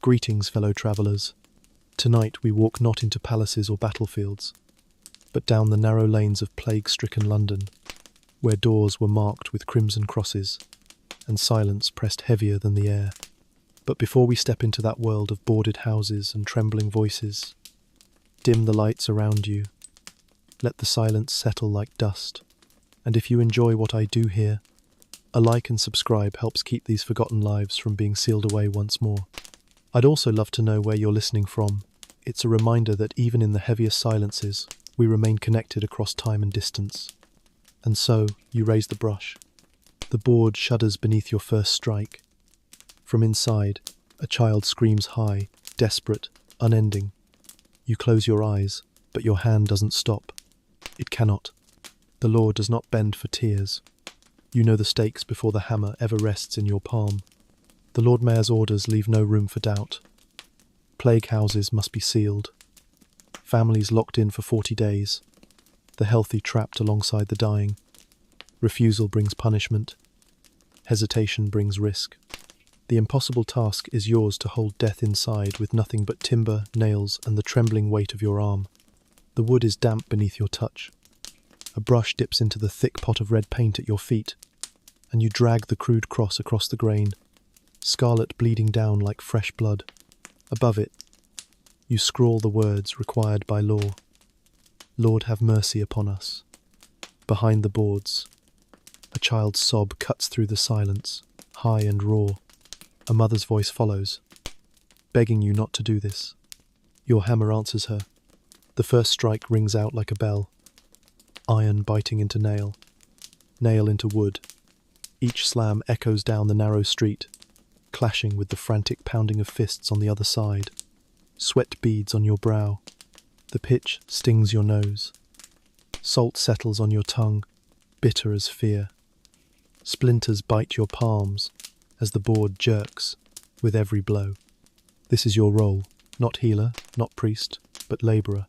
Greetings, fellow travellers. Tonight we walk not into palaces or battlefields, but down the narrow lanes of plague-stricken London, where doors were marked with crimson crosses, and silence pressed heavier than the air. But before we step into that world of boarded houses and trembling voices, dim the lights around you, let the silence settle like dust, and if you enjoy what I do here, a like and subscribe helps keep these forgotten lives from being sealed away once more. I'd also love to know where you're listening from. It's a reminder that even in the heaviest silences, we remain connected across time and distance. And so, you raise the brush. The board shudders beneath your first strike. From inside, a child screams high, desperate, unending. You close your eyes, but your hand doesn't stop. It cannot. The law does not bend for tears. You know the stakes before the hammer ever rests in your palm. The Lord Mayor's orders leave no room for doubt. Plague houses must be sealed. Families locked in for 40 days. The healthy trapped alongside the dying. Refusal brings punishment. Hesitation brings risk. The impossible task is yours to hold death inside with nothing but timber, nails, and the trembling weight of your arm. The wood is damp beneath your touch. A brush dips into the thick pot of red paint at your feet, and you drag the crude cross across the grain, scarlet bleeding down like fresh blood. Above it, you scrawl the words required by law. Lord, have mercy upon us. Behind the boards, a child's sob cuts through the silence, high and raw. A mother's voice follows, begging you not to do this. Your hammer answers her. The first strike rings out like a bell. Iron biting into nail, nail into wood. Each slam echoes down the narrow street, clashing with the frantic pounding of fists on the other side. Sweat beads on your brow. The pitch stings your nose. Salt settles on your tongue, bitter as fear. Splinters bite your palms as the board jerks with every blow. This is your role, not healer, not priest, but labourer.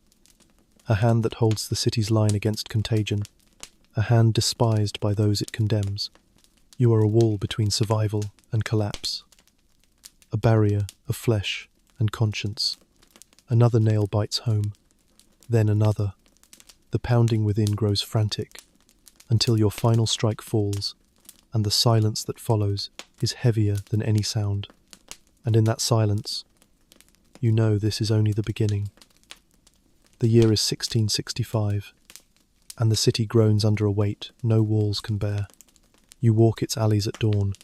A hand that holds the city's line against contagion. A hand despised by those it condemns. You are a wall between survival and collapse. A barrier of flesh and conscience. Another nail bites home, then another. The pounding within grows frantic, until your final strike falls, and the silence that follows is heavier than any sound. And in that silence, you know this is only the beginning. The year is 1665, and the city groans under a weight no walls can bear. You walk its alleys at dawn,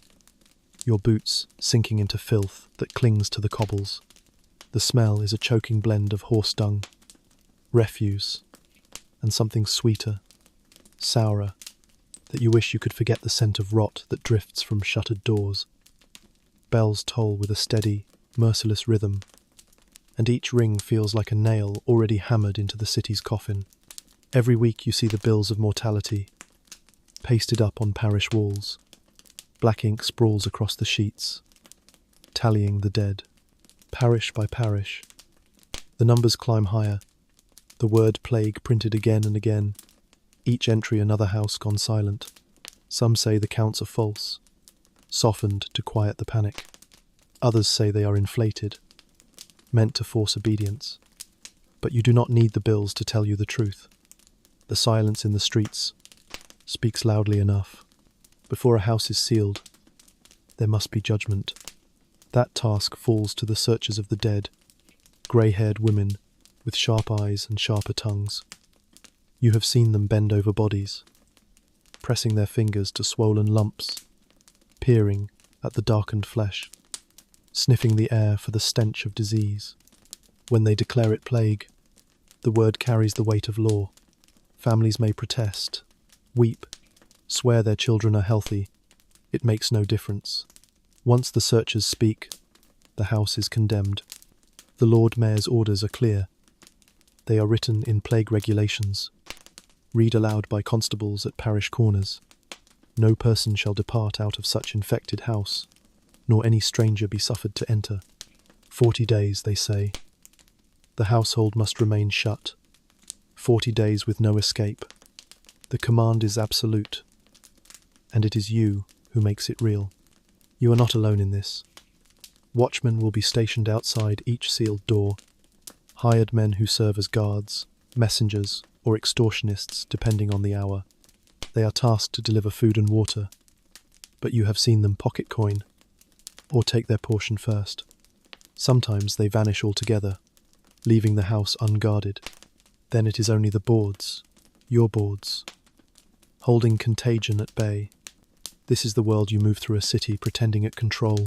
your boots sinking into filth that clings to the cobbles. The smell is a choking blend of horse dung, refuse, and something sweeter, sourer, that you wish you could forget the scent of rot that drifts from shuttered doors. Bells toll with a steady, merciless rhythm, and each ring feels like a nail already hammered into the city's coffin. Every week you see the bills of mortality, pasted up on parish walls. Black ink sprawls across the sheets, tallying the dead, parish by parish. The numbers climb higher, the word plague printed again and again, each entry another house gone silent. Some say the counts are false, softened to quiet the panic. Others say they are inflated, meant to force obedience. But you do not need the bills to tell you the truth. The silence in the streets speaks loudly enough. Before a house is sealed, there must be judgment. That task falls to the searchers of the dead, grey-haired women with sharp eyes and sharper tongues. You have seen them bend over bodies, pressing their fingers to swollen lumps, peering at the darkened flesh, sniffing the air for the stench of disease. When they declare it plague, the word carries the weight of law. Families may protest, weep, swear their children are healthy. It makes no difference. Once the searchers speak, the house is condemned. The Lord Mayor's orders are clear. They are written in plague regulations. Read aloud by constables at parish corners. No person shall depart out of such infected house, nor any stranger be suffered to enter. 40 days, they say. The household must remain shut. 40 days with no escape. The command is absolute, and it is you who makes it real. You are not alone in this. Watchmen will be stationed outside each sealed door, hired men who serve as guards, messengers, or extortionists, depending on the hour. They are tasked to deliver food and water, but you have seen them pocket coin, or take their portion first. Sometimes they vanish altogether, leaving the house unguarded. Then it is only the boards, your boards, holding contagion at bay. This is the world you move through a city pretending at control,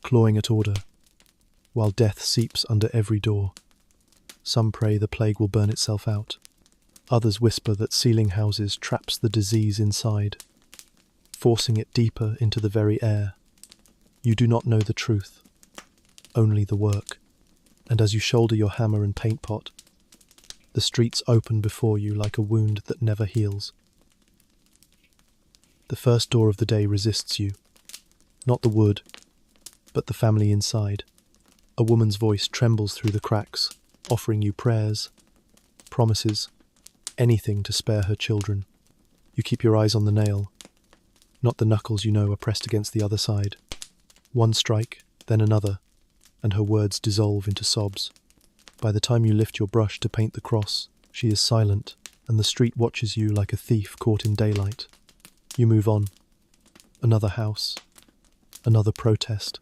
clawing at order, while death seeps under every door. Some pray the plague will burn itself out. Others whisper that sealing houses traps the disease inside, forcing it deeper into the very air. You do not know the truth, only the work. And as you shoulder your hammer and paint pot, the streets open before you like a wound that never heals. The first door of the day resists you, not the wood, but the family inside. A woman's voice trembles through the cracks, offering you prayers, promises, anything to spare her children. You keep your eyes on the nail, not the knuckles you know are pressed against the other side. One strike, then another, and her words dissolve into sobs. By the time you lift your brush to paint the cross, she is silent, and the street watches you like a thief caught in daylight. You move on. Another house. Another protest.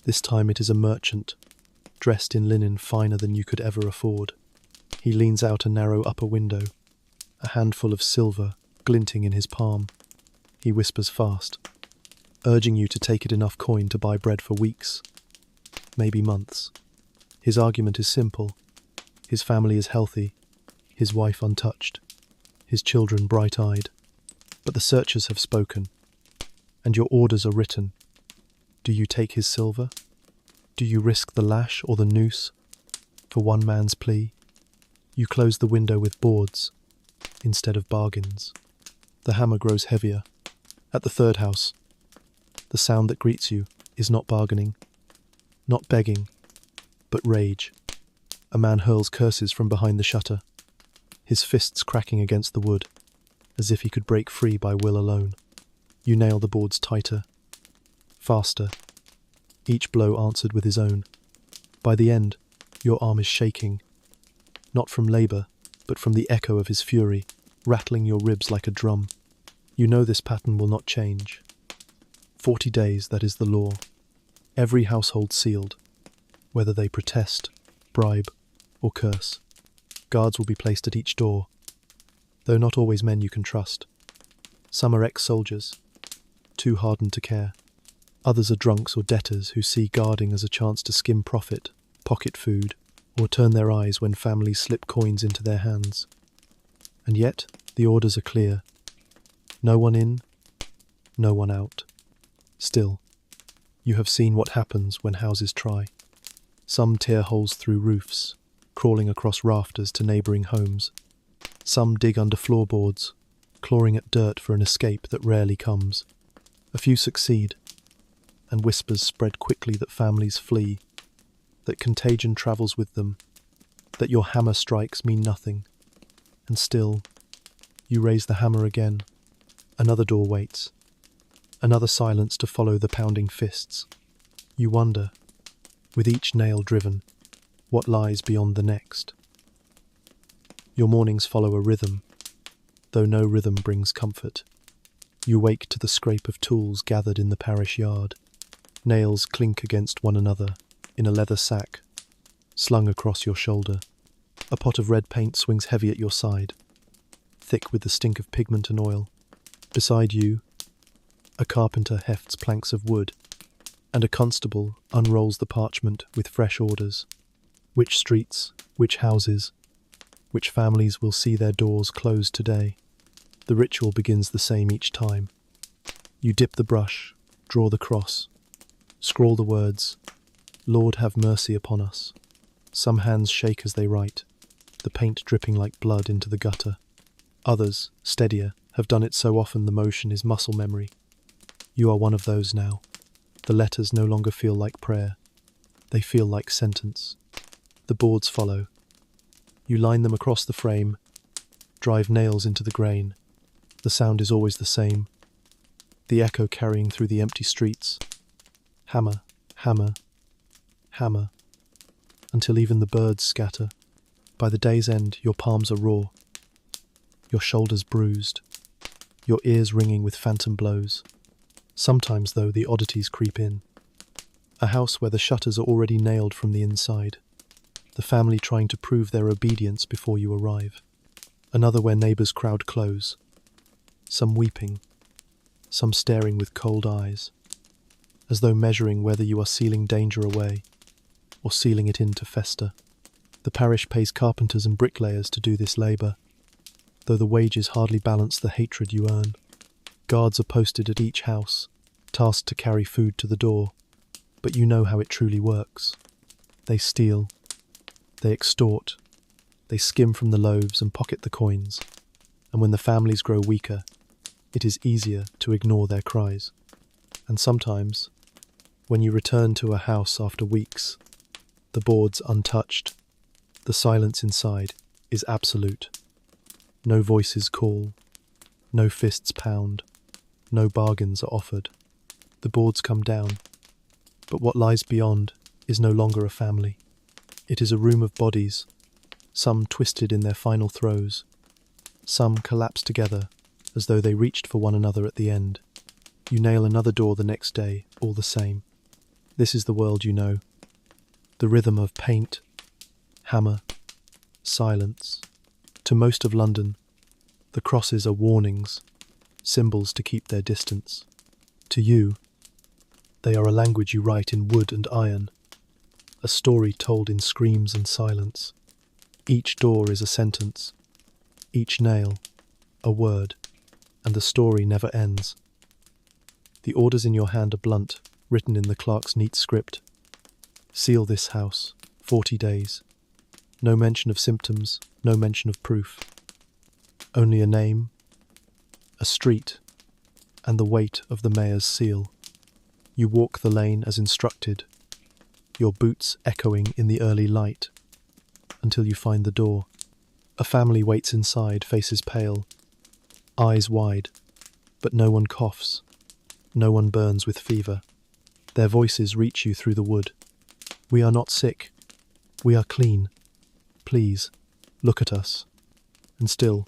This time it is a merchant, dressed in linen finer than you could ever afford. He leans out a narrow upper window, a handful of silver glinting in his palm. He whispers fast, urging you to take it enough coin to buy bread for weeks, maybe months. His argument is simple. His family is healthy, his wife untouched, his children bright-eyed. But the searchers have spoken, and your orders are written. Do you take his silver? Do you risk the lash or the noose for one man's plea? You close the window with boards instead of bargains. The hammer grows heavier. At the third house, the sound that greets you is not bargaining, not begging, but rage. A man hurls curses from behind the shutter, his fists cracking against the wood, as if he could break free by will alone. You nail the boards tighter, faster, each blow answered with his own. By the end, your arm is shaking, not from labour, but from the echo of his fury, rattling your ribs like a drum. You know this pattern will not change. 40 days, that is the law. Every household sealed, whether they protest, bribe, or curse. Guards will be placed at each door, though not always men you can trust. Some are ex-soldiers, too hardened to care. Others are drunks or debtors who see guarding as a chance to skim profit, pocket food, or turn their eyes when families slip coins into their hands. And yet, the orders are clear. No one in, no one out. Still, you have seen what happens when houses try. Some tear holes through roofs, crawling across rafters to neighbouring homes. Some dig under floorboards, clawing at dirt for an escape that rarely comes. A few succeed, and whispers spread quickly that families flee, that contagion travels with them, that your hammer strikes mean nothing. And still, you raise the hammer again. Another door waits, another silence to follow the pounding fists. You wonder, with each nail driven, what lies beyond the next. Your mornings follow a rhythm, though no rhythm brings comfort. You wake to the scrape of tools gathered in the parish yard. Nails clink against one another in a leather sack, slung across your shoulder. A pot of red paint swings heavy at your side, thick with the stink of pigment and oil. Beside you, a carpenter hefts planks of wood, and a constable unrolls the parchment with fresh orders. Which streets, which houses, which families will see their doors closed today? The ritual begins the same each time. You dip the brush, draw the cross, scrawl the words, "Lord, have mercy upon us." Some hands shake as they write, the paint dripping like blood into the gutter. Others, steadier, have done it so often the motion is muscle memory. You are one of those now. The letters no longer feel like prayer. They feel like sentence. The boards follow. You line them across the frame, drive nails into the grain. The sound is always the same, the echo carrying through the empty streets. Hammer, hammer, hammer, until even the birds scatter. By the day's end, your palms are raw, your shoulders bruised, your ears ringing with phantom blows. Sometimes, though, the oddities creep in. A house where the shutters are already nailed from the inside, the family trying to prove their obedience before you arrive. Another where neighbours crowd close, some weeping, some staring with cold eyes, as though measuring whether you are sealing danger away or sealing it in to fester. The parish pays carpenters and bricklayers to do this labour, though the wages hardly balance the hatred you earn. Guards are posted at each house, tasked to carry food to the door, but you know how it truly works. They steal, they extort, they skim from the loaves and pocket the coins, and when the families grow weaker, it is easier to ignore their cries. And sometimes, when you return to a house after weeks, the boards untouched, the silence inside is absolute. No voices call, no fists pound, no bargains are offered. The boards come down, but what lies beyond is no longer a family. It is a room of bodies, some twisted in their final throes, some collapsed together as though they reached for one another at the end. You nail another door the next day, all the same. This is the world you know. The rhythm of paint, hammer, silence. To most of London, the crosses are warnings, symbols to keep their distance. To you, they are a language you write in wood and iron, a story told in screams and silence. Each door is a sentence, each nail a word, and the story never ends. The orders in your hand are blunt, written in the clerk's neat script. Seal this house, 40 days. No mention of symptoms, no mention of proof. Only a name, a street, and the weight of the mayor's seal. You walk the lane as instructed, your boots echoing in the early light, until you find the door. A family waits inside, faces pale, eyes wide, but no one coughs, no one burns with fever. Their voices reach you through the wood. We are not sick, we are clean. Please, look at us. And still,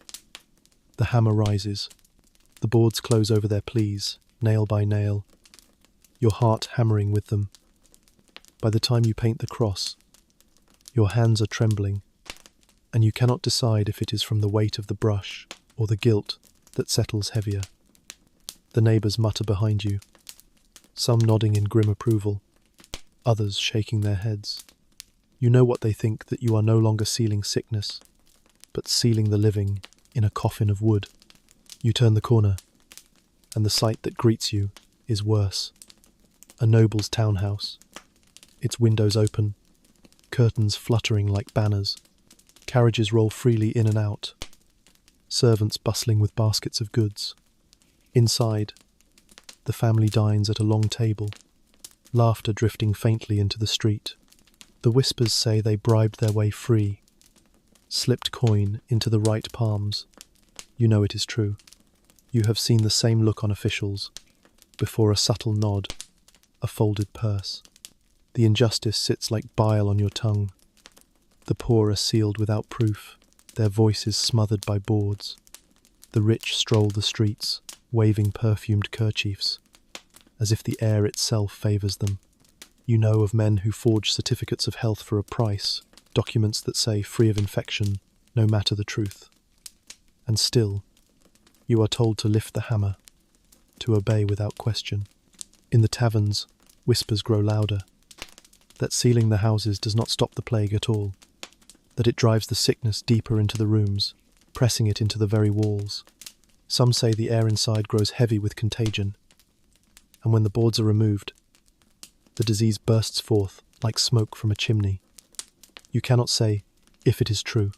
the hammer rises. The boards close over their pleas, nail by nail, your heart hammering with them. By the time you paint the cross, your hands are trembling, and you cannot decide if it is from the weight of the brush or the guilt that settles heavier. The neighbours mutter behind you, some nodding in grim approval, others shaking their heads. You know what they think, that you are no longer sealing sickness, but sealing the living in a coffin of wood. You turn the corner, and the sight that greets you is worse. A noble's townhouse, its windows open, curtains fluttering like banners. Carriages roll freely in and out, servants bustling with baskets of goods. Inside, the family dines at a long table, laughter drifting faintly into the street. The whispers say they bribed their way free, slipped coin into the right palms. You know it is true. You have seen the same look on officials, before a subtle nod, a folded purse. The injustice sits like bile on your tongue. The poor are sealed without proof, their voices smothered by boards. The rich stroll the streets, waving perfumed kerchiefs, as if the air itself favours them. You know of men who forge certificates of health for a price, documents that say free of infection, no matter the truth. And still, you are told to lift the hammer, to obey without question. In the taverns, whispers grow louder, that sealing the houses does not stop the plague at all, that it drives the sickness deeper into the rooms, pressing it into the very walls. Some say the air inside grows heavy with contagion, and when the boards are removed, the disease bursts forth like smoke from a chimney. You cannot say if it is true.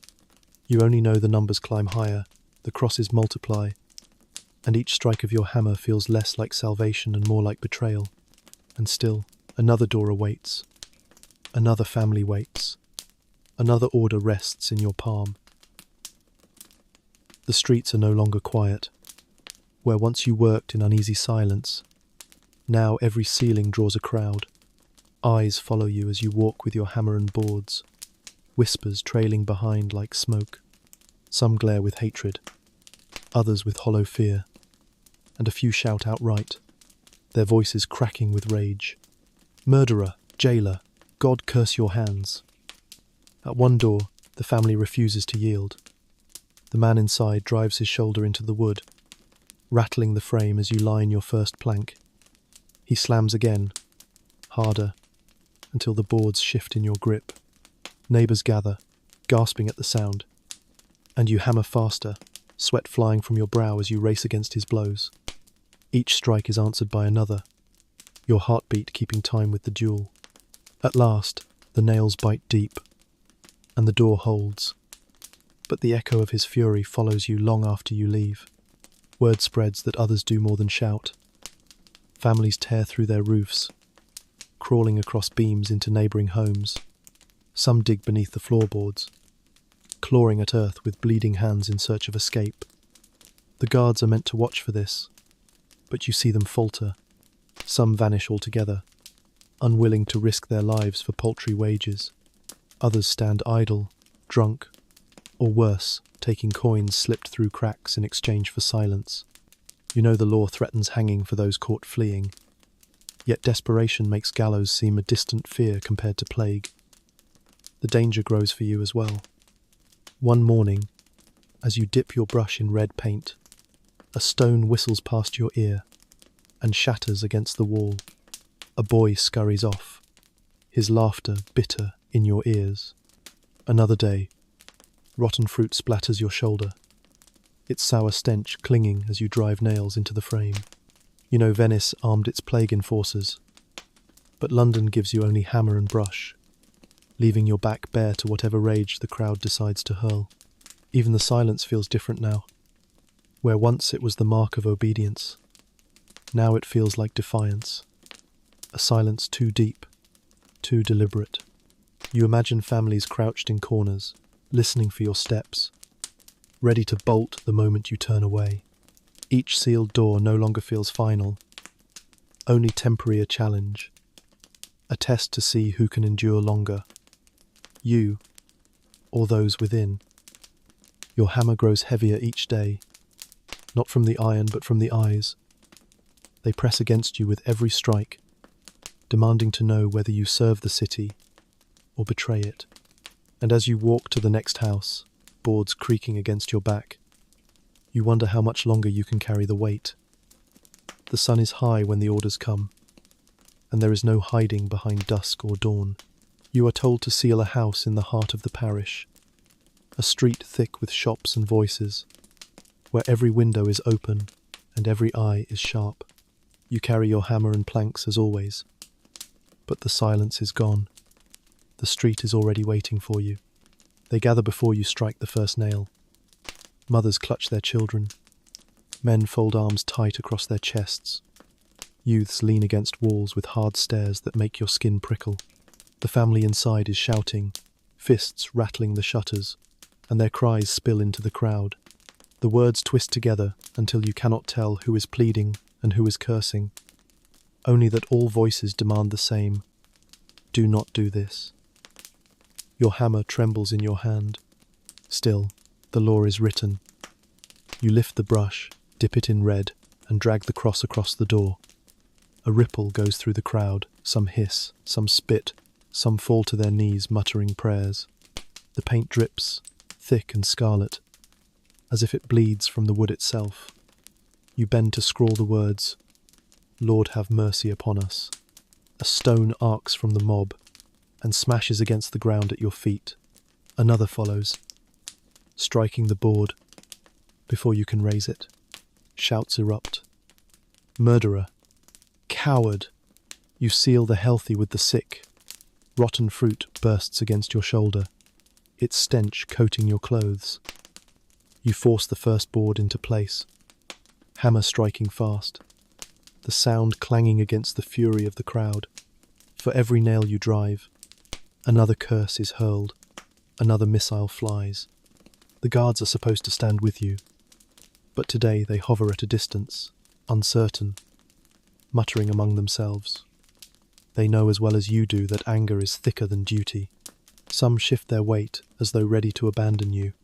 You only know the numbers climb higher, the crosses multiply, and each strike of your hammer feels less like salvation and more like betrayal. And still, another door awaits. Another family waits. Another order rests in your palm. The streets are no longer quiet. Where once you worked in uneasy silence, now every ceiling draws a crowd. Eyes follow you as you walk with your hammer and boards, whispers trailing behind like smoke. Some glare with hatred, others with hollow fear, and a few shout outright, their voices cracking with rage. Murderer, jailer, God curse your hands. At one door, the family refuses to yield. The man inside drives his shoulder into the wood, rattling the frame as you line your first plank. He slams again, harder, until the boards shift in your grip. Neighbours gather, gasping at the sound, and you hammer faster, sweat flying from your brow as you race against his blows. Each strike is answered by another, your heartbeat keeping time with the duel. At last, the nails bite deep, and the door holds. But the echo of his fury follows you long after you leave. Word spreads that others do more than shout. Families tear through their roofs, crawling across beams into neighbouring homes. Some dig beneath the floorboards, clawing at earth with bleeding hands in search of escape. The guards are meant to watch for this, but you see them falter. Some vanish altogether, unwilling to risk their lives for paltry wages. Others stand idle, drunk, or worse, taking coins slipped through cracks in exchange for silence. You know the law threatens hanging for those caught fleeing, yet desperation makes gallows seem a distant fear compared to plague. The danger grows for you as well. One morning, as you dip your brush in red paint, a stone whistles past your ear and shatters against the wall. A boy scurries off, his laughter bitter in your ears. Another day, rotten fruit splatters your shoulder, its sour stench clinging as you drive nails into the frame. You know Venice armed its plague enforcers, but London gives you only hammer and brush, leaving your back bare to whatever rage the crowd decides to hurl. Even the silence feels different now. Where once it was the mark of obedience, now it feels like defiance. A silence too deep, too deliberate. You imagine families crouched in corners, listening for your steps, ready to bolt the moment you turn away. Each sealed door no longer feels final, only temporary a challenge, a test to see who can endure longer, you or those within. Your hammer grows heavier each day, not from the iron but from the eyes. They press against you with every strike, demanding to know whether you serve the city or betray it. And as you walk to the next house, boards creaking against your back, you wonder how much longer you can carry the weight. The sun is high when the orders come, and there is no hiding behind dusk or dawn. You are told to seal a house in the heart of the parish, a street thick with shops and voices, where every window is open and every eye is sharp. You carry your hammer and planks as always, but the silence is gone. The street is already waiting for you. They gather before you strike the first nail. Mothers clutch their children. Men fold arms tight across their chests. Youths lean against walls with hard stares that make your skin prickle. The family inside is shouting, fists rattling the shutters, and their cries spill into the crowd. The words twist together until you cannot tell who is pleading and who is cursing, only that all voices demand the same: do not do this. Your hammer trembles in your hand. Still, the law is written. You lift the brush, dip it in red, and drag the cross across the door. A ripple goes through the crowd, some hiss, some spit, some fall to their knees muttering prayers. The paint drips, thick and scarlet, as if it bleeds from the wood itself. You bend to scrawl the words, "Lord have mercy upon us." A stone arcs from the mob and smashes against the ground at your feet. Another follows, striking the board before you can raise it. Shouts erupt. Murderer! Coward! You seal the healthy with the sick. Rotten fruit bursts against your shoulder, its stench coating your clothes. You force the first board into place, hammer striking fast, the sound clanging against the fury of the crowd. For every nail you drive, another curse is hurled, another missile flies. The guards are supposed to stand with you, but today they hover at a distance, uncertain, muttering among themselves. They know as well as you do that anger is thicker than duty. Some shift their weight as though ready to abandon you.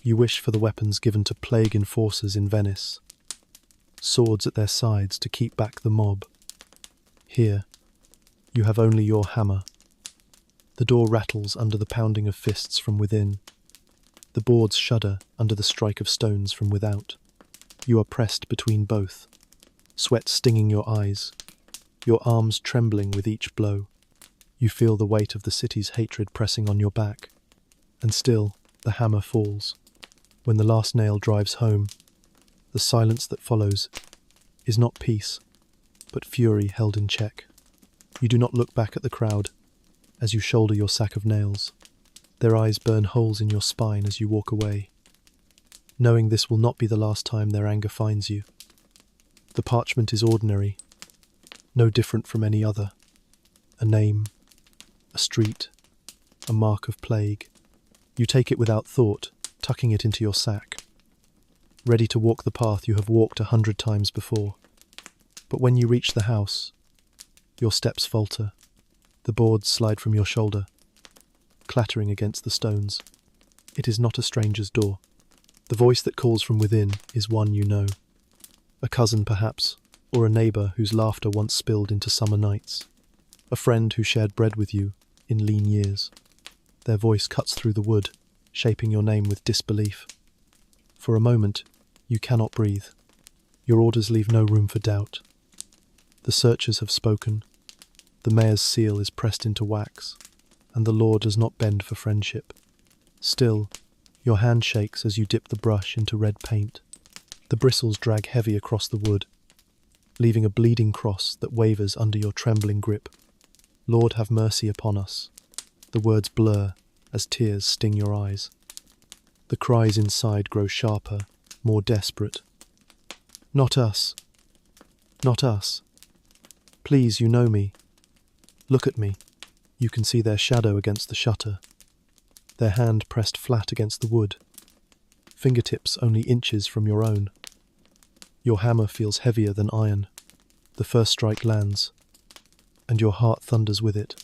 You wish for the weapons given to plague enforcers in Venice, swords at their sides to keep back the mob. Here, you have only your hammer. The door rattles under the pounding of fists from within. The boards shudder under the strike of stones from without. You are pressed between both, sweat stinging your eyes, your arms trembling with each blow. You feel the weight of the city's hatred pressing on your back. And still, the hammer falls. When the last nail drives home, the silence that follows is not peace, but fury held in check. You do not look back at the crowd as you shoulder your sack of nails. Their eyes burn holes in your spine as you walk away, knowing this will not be the last time their anger finds you. The parchment is ordinary, no different from any other. A name, a street, a mark of plague. You take it without thought, tucking it into your sack, ready to walk the path you have walked 100 times before. But when you reach the house, your steps falter. The boards slide from your shoulder, clattering against the stones. It is not a stranger's door. The voice that calls from within is one you know. A cousin, perhaps, or a neighbour whose laughter once spilled into summer nights. A friend who shared bread with you in lean years. Their voice cuts through the wood, shaping your name with disbelief. For a moment, you cannot breathe. Your orders leave no room for doubt. The searchers have spoken. The mayor's seal is pressed into wax, and the law does not bend for friendship. Still, your hand shakes as you dip the brush into red paint. The bristles drag heavy across the wood, leaving a bleeding cross that wavers under your trembling grip. Lord, have mercy upon us. The words blur as tears sting your eyes. The cries inside grow sharper, more desperate. Not us. Not us. Please, you know me. Look at me. You can see their shadow against the shutter, their hand pressed flat against the wood, fingertips only inches from your own. Your hammer feels heavier than iron. The first strike lands, and your heart thunders with it.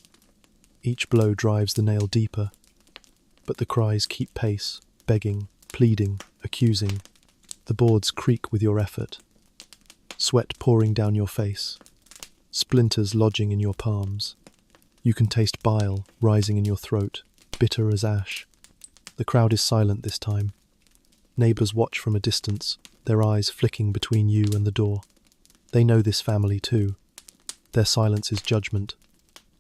Each blow drives the nail deeper, but the cries keep pace, begging, pleading, accusing. The boards creak with your effort, sweat pouring down your face, splinters lodging in your palms. You can taste bile rising in your throat, bitter as ash. The crowd is silent this time. Neighbours watch from a distance, their eyes flicking between you and the door. They know this family too. Their silence is judgment,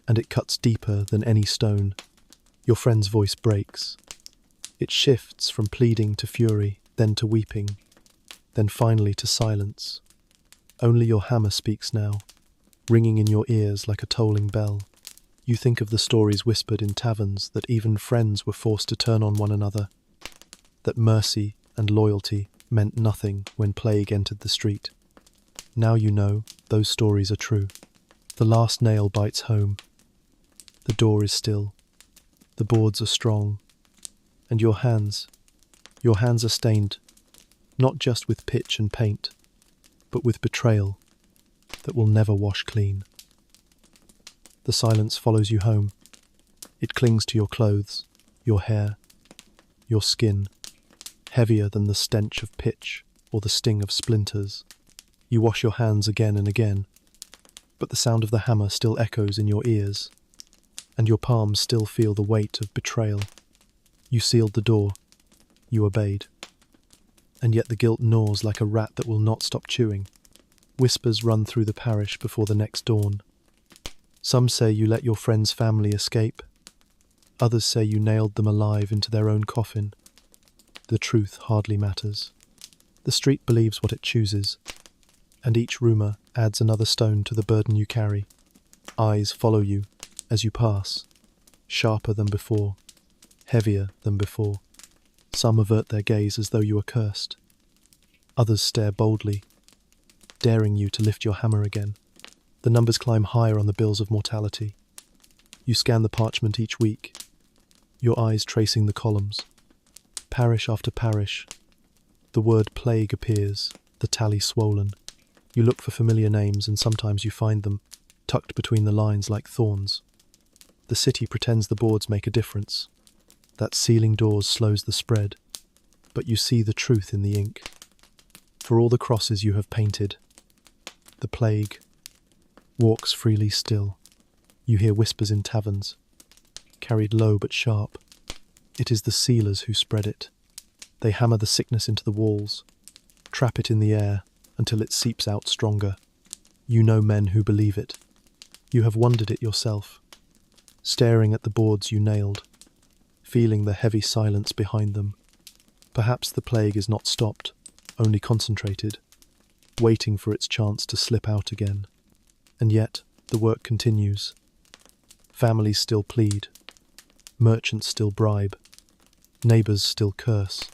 and it cuts deeper than any stone. Your friend's voice breaks. It shifts from pleading to fury, then to weeping, then finally to silence. Only your hammer speaks now, ringing in your ears like a tolling bell. You think of the stories whispered in taverns that even friends were forced to turn on one another, that mercy and loyalty meant nothing when plague entered the street. Now you know those stories are true. The last nail bites home. The door is still. The boards are strong. And your hands are stained, not just with pitch and paint, but with betrayal that will never wash clean. The silence follows you home. It clings to your clothes, your hair, your skin, heavier than the stench of pitch or the sting of splinters. You wash your hands again and again, but the sound of the hammer still echoes in your ears, and your palms still feel the weight of betrayal. You sealed the door. You obeyed. And yet the guilt gnaws like a rat that will not stop chewing. Whispers run through the parish before the next dawn. Some say you let your friend's family escape. Others say you nailed them alive into their own coffin. The truth hardly matters. The street believes what it chooses, and each rumour adds another stone to the burden you carry. Eyes follow you as you pass, sharper than before, heavier than before. Some avert their gaze as though you are cursed. Others stare boldly, daring you to lift your hammer again. The numbers climb higher on the bills of mortality. You scan the parchment each week, your eyes tracing the columns. Parish after parish, the word plague appears, the tally swollen. You look for familiar names and sometimes you find them, tucked between the lines like thorns. The city pretends the boards make a difference, that sealing doors slows the spread, but you see the truth in the ink. For all the crosses you have painted, the plague walks freely still. You hear whispers in taverns, carried low but sharp. It is the sealers who spread it. They hammer the sickness into the walls, trap it in the air until it seeps out stronger. You know men who believe it. You have wondered it yourself, staring at the boards you nailed, feeling the heavy silence behind them. Perhaps the plague is not stopped, only concentrated, waiting for its chance to slip out again. And yet, the work continues. Families still plead, merchants still bribe, neighbours still curse.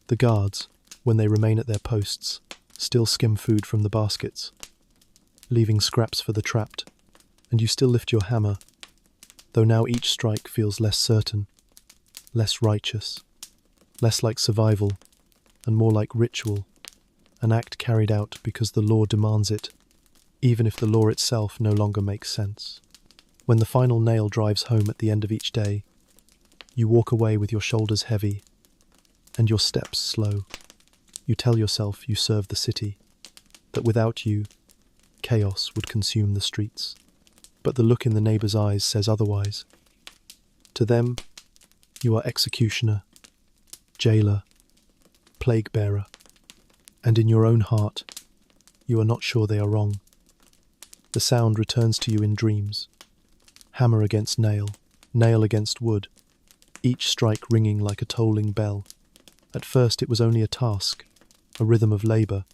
The guards, when they remain at their posts, still skim food from the baskets, leaving scraps for the trapped, and you still lift your hammer, though now each strike feels less certain, less righteous, less like survival, and more like ritual, an act carried out because the law demands it, even if the law itself no longer makes sense. When the final nail drives home at the end of each day, you walk away with your shoulders heavy and your steps slow. You tell yourself you serve the city, that without you, chaos would consume the streets. But the look in the neighbour's eyes says otherwise. To them, you are executioner, jailer, plague bearer, and in your own heart, you are not sure they are wrong. The sound returns to you in dreams. Hammer against nail, nail against wood, each strike ringing like a tolling bell. At first it was only a task, a rhythm of labour,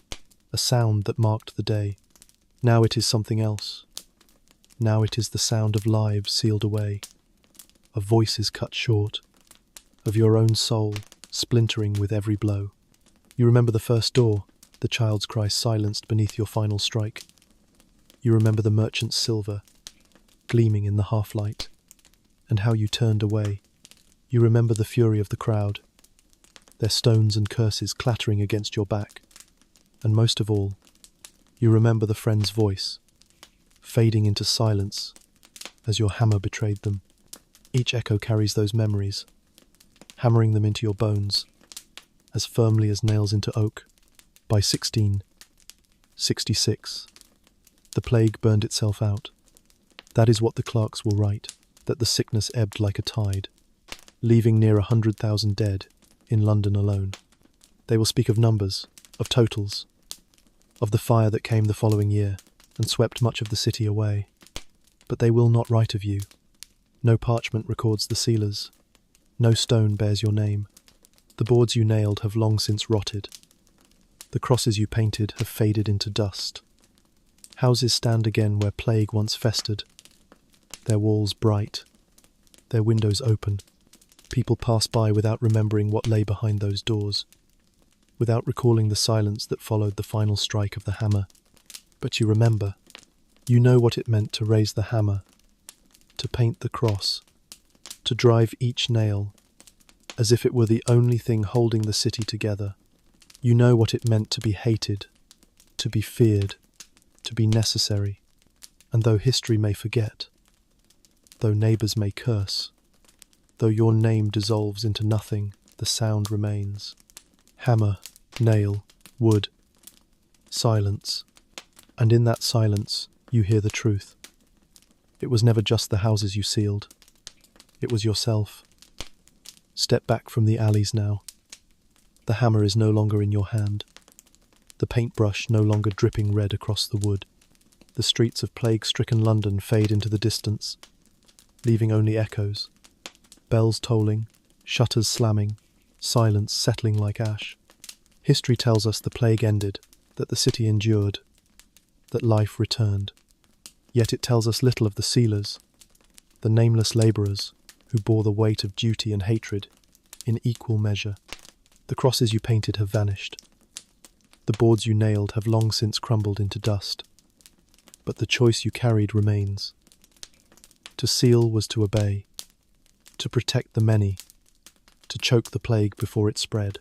a sound that marked the day. Now it is something else. Now it is the sound of lives sealed away, of voices cut short, of your own soul splintering with every blow. You remember the first door, the child's cry silenced beneath your final strike. You remember the merchant's silver, gleaming in the half-light, and how you turned away. You remember the fury of the crowd, their stones and curses clattering against your back. And most of all, you remember the friend's voice, fading into silence as your hammer betrayed them. Each echo carries those memories, hammering them into your bones, as firmly as nails into oak. By 1666, the plague burned itself out. That is what the clerks will write, that the sickness ebbed like a tide, leaving near 100,000 dead in London alone. They will speak of numbers, of totals, of the fire that came the following year and swept much of the city away. But they will not write of you. No parchment records the sealers. No stone bears your name. The boards you nailed have long since rotted. The crosses you painted have faded into dust. Houses stand again where plague once festered, their walls bright, their windows open. People pass by without remembering what lay behind those doors, without recalling the silence that followed the final strike of the hammer. But you remember. You know what it meant to raise the hammer, to paint the cross, to drive each nail, as if it were the only thing holding the city together. You know what it meant to be hated, to be feared, to be necessary. And though history may forget, though neighbours may curse, though your name dissolves into nothing, the sound remains. Hammer, nail, wood, silence. And in that silence, you hear the truth. It was never just the houses you sealed. It was yourself. Step back from the alleys now. The hammer is no longer in your hand. The paintbrush no longer dripping red across the wood. The streets of plague-stricken London fade into the distance, leaving only echoes. Bells tolling, shutters slamming, silence settling like ash. History tells us the plague ended, that the city endured, that life returned. Yet it tells us little of the sealers, the nameless labourers who bore the weight of duty and hatred in equal measure. The crosses you painted have vanished. The boards you nailed have long since crumbled into dust. But the choice you carried remains. To seal was to obey, to protect the many, to choke the plague before it spread.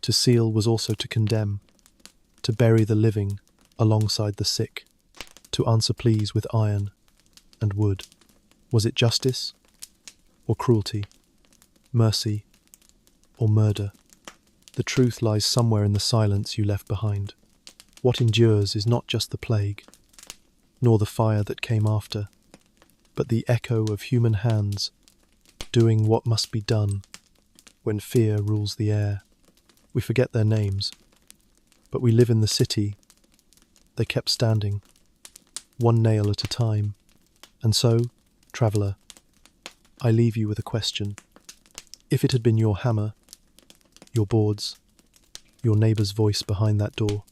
To seal was also to condemn, to bury the living alongside the sick. to answer pleas with iron and wood. Was it justice or cruelty, mercy or murder? The truth lies somewhere in the silence you left behind. What endures is not just the plague, nor the fire that came after, but the echo of human hands doing what must be done when fear rules the air. We forget their names, but we live in the city. They kept standing, one nail at a time. And so, traveller, I leave you with a question. If it had been your hammer, your boards, your neighbour's voice behind that door,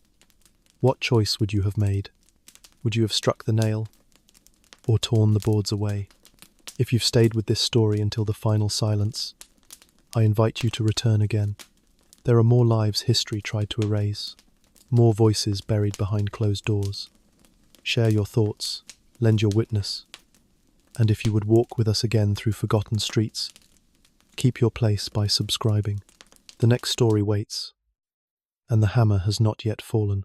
what choice would you have made? Would you have struck the nail or torn the boards away? If you've stayed with this story until the final silence, I invite you to return again. There are more lives history tried to erase, more voices buried behind closed doors. Share your thoughts, lend your witness, and if you would walk with us again through forgotten streets, keep your place by subscribing. The next story waits, and the hammer has not yet fallen.